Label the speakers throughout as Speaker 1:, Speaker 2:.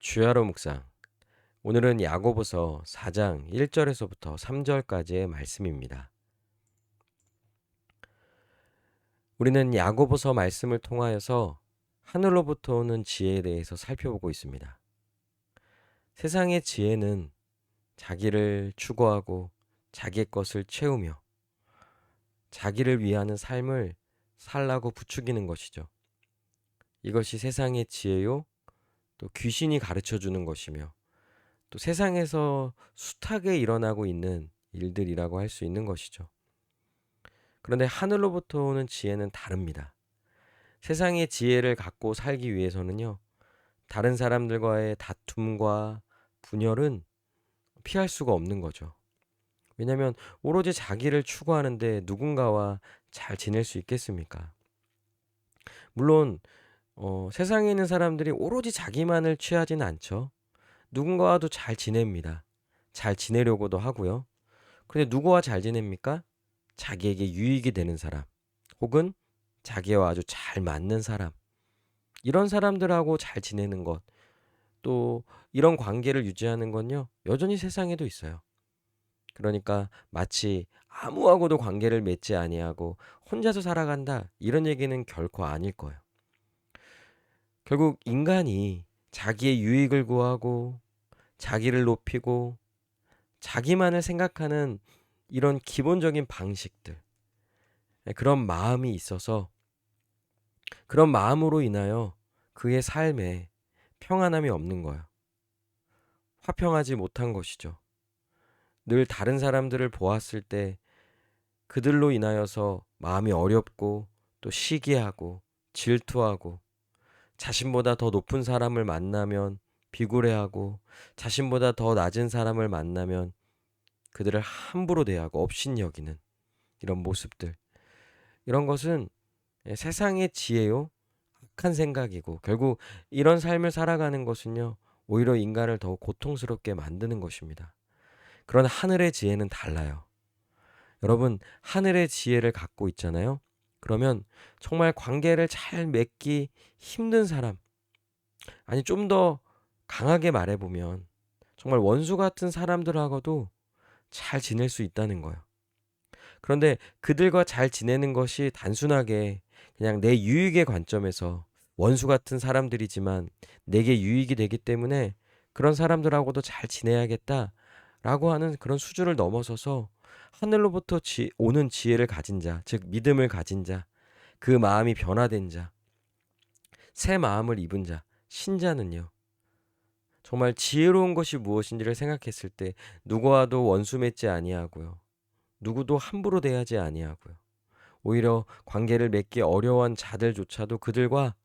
Speaker 1: 주야로 묵상. 오늘은 야고보서 4장 1절에서부터 3절까지의 말씀입니다. 우리는 야고보서 말씀을 통하여서 하늘로부터 오는 지혜에 대해서 살펴보고 있습니다. 세상의 지혜는 자기를 추구하고 자기의 것을 채우며 자기를 위하는 삶을 살라고 부추기는 것이죠. 이것이 세상의 지혜요, 또 귀신이 가르쳐 주는 것이며 또 세상에서 숱하게 일어나고 있는 일들이라고 할 수 있는 것이죠. 그런데 하늘로부터 오는 지혜는 다릅니다. 세상의 지혜를 갖고 살기 위해서는요, 다른 사람들과의 다툼과 분열은 피할 수가 없는 거죠. 왜냐하면 오로지 자기를 추구하는데 누군가와 잘 지낼 수 있겠습니까? 물론 세상에 있는 사람들이 오로지 자기만을 취하지는 않죠. 누군가와도 잘 지냅니다. 잘 지내려고도 하고요. 그런데 누구와 잘 지냅니까? 자기에게 유익이 되는 사람, 혹은 자기와 아주 잘 맞는 사람, 이런 사람들하고 잘 지내는 것, 또 이런 관계를 유지하는 건요, 여전히 세상에도 있어요. 그러니까 마치 아무하고도 관계를 맺지 아니하고 혼자서 살아간다, 이런 얘기는 결코 아닐 거예요. 결국 인간이 자기의 유익을 구하고 자기를 높이고 자기만을 생각하는 이런 기본적인 방식들, 그런 마음이 있어서 그런 마음으로 인하여 그의 삶에 평안함이 없는 거예요. 화평하지 못한 것이죠. 늘 다른 사람들을 보았을 때 그들로 인하여서 마음이 어렵고 또 시기하고 질투하고, 자신보다 더 높은 사람을 만나면 비굴해하고, 자신보다 더 낮은 사람을 만나면 그들을 함부로 대하고 업신여기는 이런 모습들, 이런 것은 세상의 지혜요, 악한 생각이고, 결국 이런 삶을 살아가는 것은요, 오히려 인간을 더 고통스럽게 만드는 것입니다. 그런 하늘의 지혜는 달라요. 여러분, 하늘의 지혜를 갖고 있잖아요. 그러면 정말 관계를 잘 맺기 힘든 사람, 아니 좀 더 강하게 말해보면 정말 원수 같은 사람들하고도 잘 지낼 수 있다는 거예요. 그런데 그들과 잘 지내는 것이 단순하게 그냥 내 유익의 관점에서, 원수 같은 사람들이지만 내게 유익이 되기 때문에 그런 사람들하고도 잘 지내야겠다라고 하는 그런 수준을 넘어서서 하늘로부터 오는 지혜를 가진 자, 즉 믿음을 가진 자, 그 마음이 변화된 자, 새 마음을 입은 자, 신자는요, 정말 지혜로운 것이 무엇인지를 생각했을 때 누구와도 원수 맺지 아니하고요, 누구도 함부로 대하지 아니하고요, 오히려 관계를 맺기 어려운 자들조차도 그들과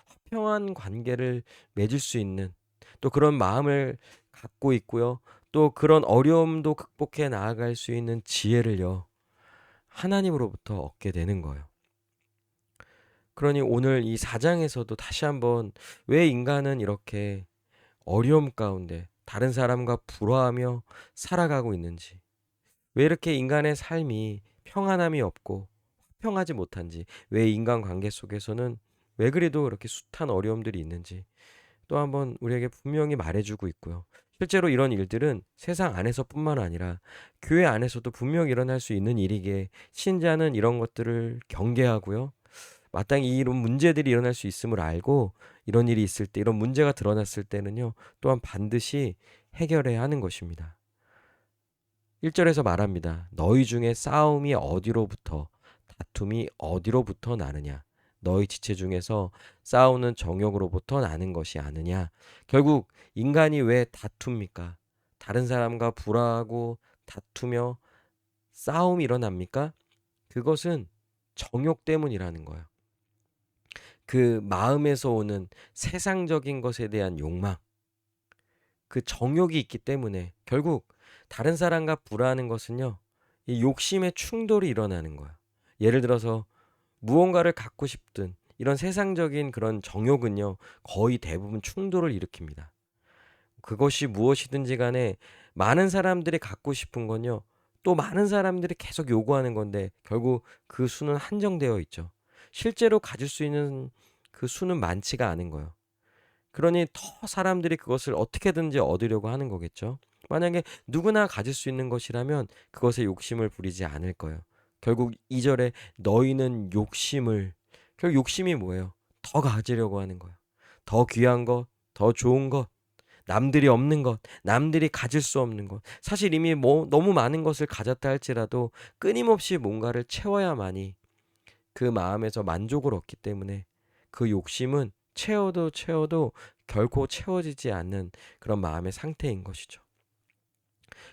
Speaker 1: 화평한 관계를 맺을 수 있는, 또 그런 마음을 갖고 있고요, 또 그런 어려움도 극복해 나아갈 수 있는 지혜를요, 하나님으로부터 얻게 되는 거예요. 그러니 오늘 이 4장에서도 다시 한번 왜 인간은 이렇게 어려움 가운데 다른 사람과 불화하며 살아가고 있는지, 왜 이렇게 인간의 삶이 평안함이 없고 화평하지 못한지, 왜 인간관계 속에서는 왜 그래도 그렇게 숱한 어려움들이 있는지 또 한번 우리에게 분명히 말해주고 있고요. 실제로 이런 일들은 세상 안에서뿐만 아니라 교회 안에서도 분명 일어날 수 있는 일이기에 신자는 이런 것들을 경계하고요, 마땅히 이런 문제들이 일어날 수 있음을 알고 이런 일이 있을 때, 이런 문제가 드러났을 때는요, 또한 반드시 해결해야 하는 것입니다. 1절에서 말합니다. 너희 중에 싸움이 어디로부터, 다툼이 어디로부터 나느냐? 너희 지체 중에서 싸우는 정욕으로부터 나는 것이 아느냐? 결국 인간이 왜 다툽니까? 다른 사람과 불화하고 다투며 싸움이 일어납니까? 그것은 정욕 때문이라는 거예요. 그 마음에서 오는 세상적인 것에 대한 욕망, 그 정욕이 있기 때문에 결국 다른 사람과 불화하는 것은요, 이 욕심의 충돌이 일어나는 거야. 예를 들어서 무언가를 갖고 싶든 이런 세상적인 그런 정욕은요, 거의 대부분 충돌을 일으킵니다. 그것이 무엇이든지 간에 많은 사람들이 갖고 싶은 건요, 또 많은 사람들이 계속 요구하는 건데 결국 그 수는 한정되어 있죠. 실제로 가질 수 있는 그 수는 많지가 않은 거예요. 그러니 더 사람들이 그것을 어떻게든지 얻으려고 하는 거겠죠. 만약에 누구나 가질 수 있는 것이라면 그것에 욕심을 부리지 않을 거예요. 결국 2절에 너희는 욕심을, 결국 욕심이 뭐예요? 더 가지려고 하는 거예요. 더 귀한 것, 더 좋은 것, 남들이 없는 것, 남들이 가질 수 없는 것. 사실 이미 뭐 너무 많은 것을 가졌다 할지라도 끊임없이 뭔가를 채워야만이 그 마음에서 만족을 얻기 때문에 그 욕심은 채워도 채워도 결코 채워지지 않는 그런 마음의 상태인 것이죠.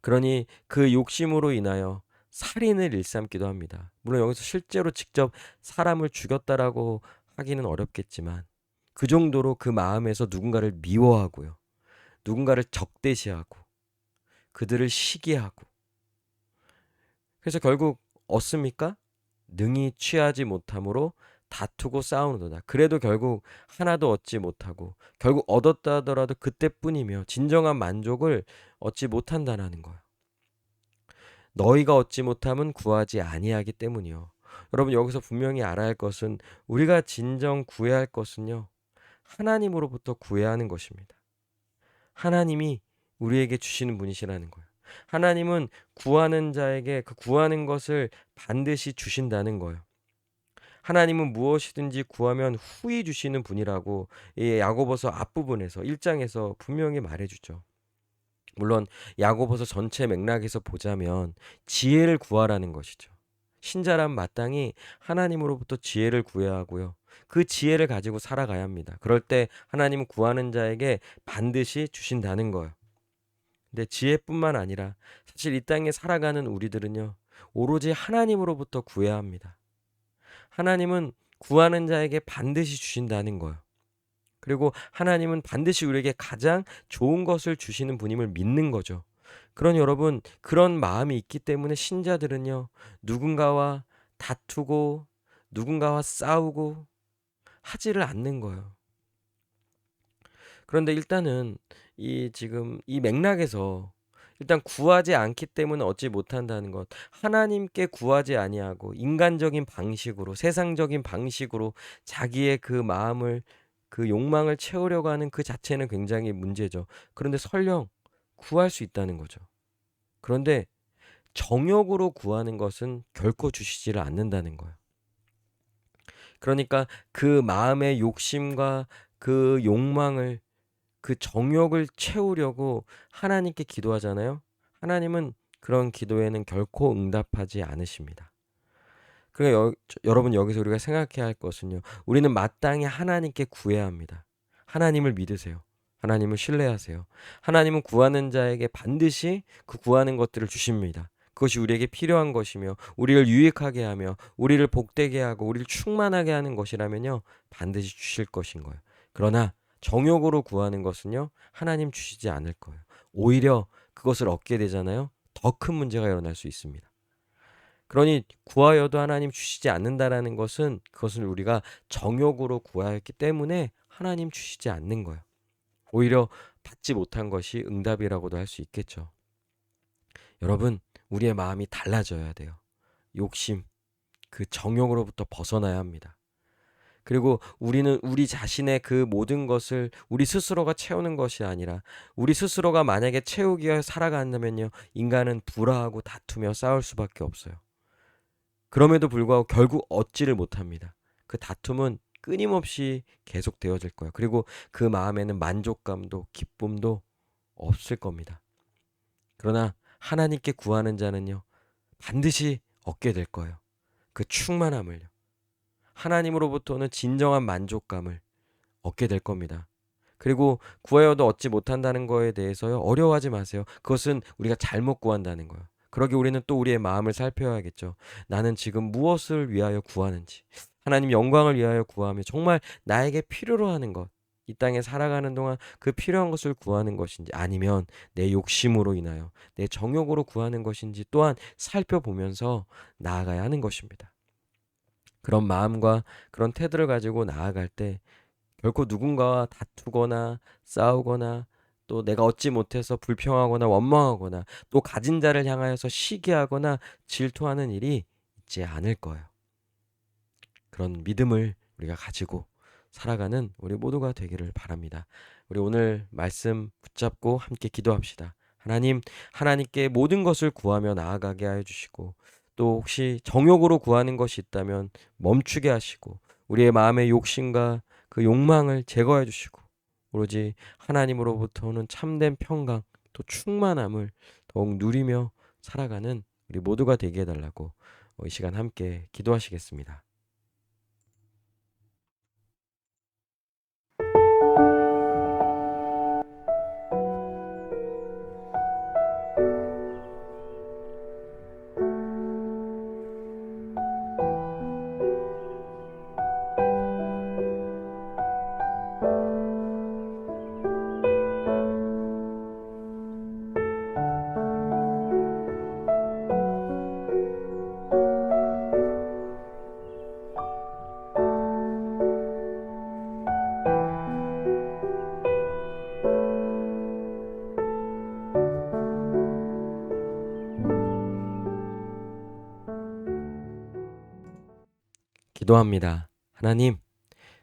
Speaker 1: 그러니 그 욕심으로 인하여 살인을 일삼기도 합니다. 물론 여기서 실제로 직접 사람을 죽였다라고 하기는 어렵겠지만 그 정도로 그 마음에서 누군가를 미워하고요. 누군가를 적대시하고 그들을 시기하고, 그래서 결국 얻습니까? 능히 취하지 못함으로 다투고 싸우는도다. 그래도 결국 하나도 얻지 못하고 결국 얻었다 하더라도 그때뿐이며 진정한 만족을 얻지 못한다는 거예요. 너희가 얻지 못함은 구하지 아니하기 때문이요. 여러분, 여기서 분명히 알아야 할 것은, 우리가 진정 구해야 할 것은요, 하나님으로부터 구해야 하는 것입니다. 하나님이 우리에게 주시는 분이시라는 거예요. 하나님은 구하는 자에게 그 구하는 것을 반드시 주신다는 거예요. 하나님은 무엇이든지 구하면 후히 주시는 분이라고 이 야고보서 앞부분에서 1장에서 분명히 말해주죠. 물론 야고보서 전체 맥락에서 보자면 지혜를 구하라는 것이죠. 신자란 마땅히 하나님으로부터 지혜를 구해야 하고요. 그 지혜를 가지고 살아가야 합니다. 그럴 때 하나님은 구하는 자에게 반드시 주신다는 거예요. 근데 지혜뿐만 아니라 사실 이 땅에 살아가는 우리들은요, 오로지 하나님으로부터 구해야 합니다. 하나님은 구하는 자에게 반드시 주신다는 거예요. 그리고 하나님은 반드시 우리에게 가장 좋은 것을 주시는 분임을 믿는 거죠. 그러니 여러분, 그런 마음이 있기 때문에 신자들은요, 누군가와 다투고 누군가와 싸우고 하지를 않는 거예요. 그런데 일단은 이 지금 이 맥락에서 일단 구하지 않기 때문에 얻지 못한다는 것, 하나님께 구하지 아니하고 인간적인 방식으로, 세상적인 방식으로 자기의 그 마음을, 그 욕망을 채우려고 하는 그 자체는 굉장히 문제죠. 그런데 설령 구할 수 있다는 거죠. 그런데 정욕으로 구하는 것은 결코 주시지를 않는다는 거예요. 그러니까 그 마음의 욕심과 그 욕망을, 그 정욕을 채우려고 하나님께 기도하잖아요. 하나님은 그런 기도에는 결코 응답하지 않으십니다. 그러니까 여러분, 여기서 우리가 생각해야 할 것은요, 우리는 마땅히 하나님께 구해야 합니다. 하나님을 믿으세요. 하나님을 신뢰하세요. 하나님은 구하는 자에게 반드시 그 구하는 것들을 주십니다. 그것이 우리에게 필요한 것이며 우리를 유익하게 하며 우리를 복되게 하고 우리를 충만하게 하는 것이라면요, 반드시 주실 것인 거예요. 그러나 정욕으로 구하는 것은요, 하나님 주시지 않을 거예요. 오히려 그것을 얻게 되잖아요. 더 큰 문제가 일어날 수 있습니다. 그러니 구하여도 하나님 주시지 않는다라는 것은, 그것은 우리가 정욕으로 구하였기 때문에 하나님 주시지 않는 거예요. 오히려 받지 못한 것이 응답이라고도 할 수 있겠죠. 여러분, 우리의 마음이 달라져야 돼요. 욕심, 그 정욕으로부터 벗어나야 합니다. 그리고 우리는 우리 자신의 그 모든 것을 우리 스스로가 채우는 것이 아니라, 우리 스스로가 만약에 채우기 위해 살아간다면요, 인간은 불화하고 다투며 싸울 수밖에 없어요. 그럼에도 불구하고 결국 얻지를 못합니다. 그 다툼은 끊임없이 계속되어질 거예요. 그리고 그 마음에는 만족감도 기쁨도 없을 겁니다. 그러나 하나님께 구하는 자는요, 반드시 얻게 될 거예요. 그 충만함을요. 하나님으로부터는 진정한 만족감을 얻게 될 겁니다. 그리고 구하여도 얻지 못한다는 거에 대해서요, 어려워하지 마세요. 그것은 우리가 잘못 구한다는 거예요. 그러기 우리는 또 우리의 마음을 살펴야겠죠. 나는 지금 무엇을 위하여 구하는지, 하나님 영광을 위하여 구하며 정말 나에게 필요로 하는 것, 이 땅에 살아가는 동안 그 필요한 것을 구하는 것인지, 아니면 내 욕심으로 인하여 내 정욕으로 구하는 것인지 또한 살펴보면서 나아가야 하는 것입니다. 그런 마음과 그런 태도를 가지고 나아갈 때 결코 누군가와 다투거나 싸우거나, 또 내가 얻지 못해서 불평하거나 원망하거나, 또 가진 자를 향하여서 시기하거나 질투하는 일이 있지 않을 거예요. 그런 믿음을 우리가 가지고 살아가는 우리 모두가 되기를 바랍니다. 우리 오늘 말씀 붙잡고 함께 기도합시다. 하나님, 하나님께 모든 것을 구하며 나아가게 하여 주시고, 또 혹시 정욕으로 구하는 것이 있다면 멈추게 하시고, 우리의 마음의 욕심과 그 욕망을 제거해 주시고, 오로지 하나님으로부터 오는 참된 평강, 또 충만함을 더욱 누리며 살아가는 우리 모두가 되게 해달라고 이 시간 함께 기도하시겠습니다. 기도합니다. 하나님,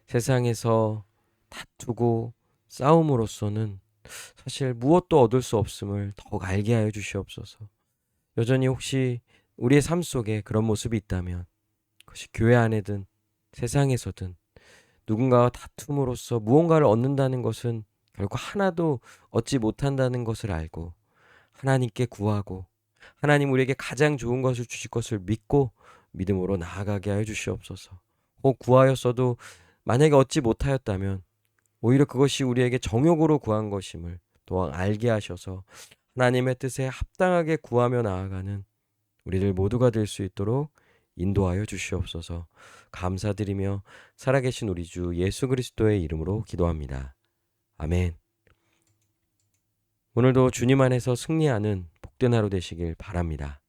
Speaker 1: 세상에서 다투고 싸움으로써는 사실 무엇도 얻을 수 없음을 더욱 알게 하여 주시옵소서. 여전히 혹시 우리의 삶 속에 그런 모습이 있다면 그것이 교회 안에든 세상에서든 누군가와 다툼으로써 무언가를 얻는다는 것은 결국 하나도 얻지 못한다는 것을 알고 하나님께 구하고 하나님 우리에게 가장 좋은 것을 주실 것을 믿고 믿음으로 나아가게 하여 주시옵소서. 혹 구하였어도 만약에 얻지 못하였다면 오히려 그것이 우리에게 정욕으로 구한 것임을 또한 알게 하셔서 하나님의 뜻에 합당하게 구하며 나아가는 우리들 모두가 될 수 있도록 인도하여 주시옵소서. 감사드리며 살아계신 우리 주 예수 그리스도의 이름으로 기도합니다. 아멘. 오늘도 주님 안에서 승리하는 복된 하루 되시길 바랍니다.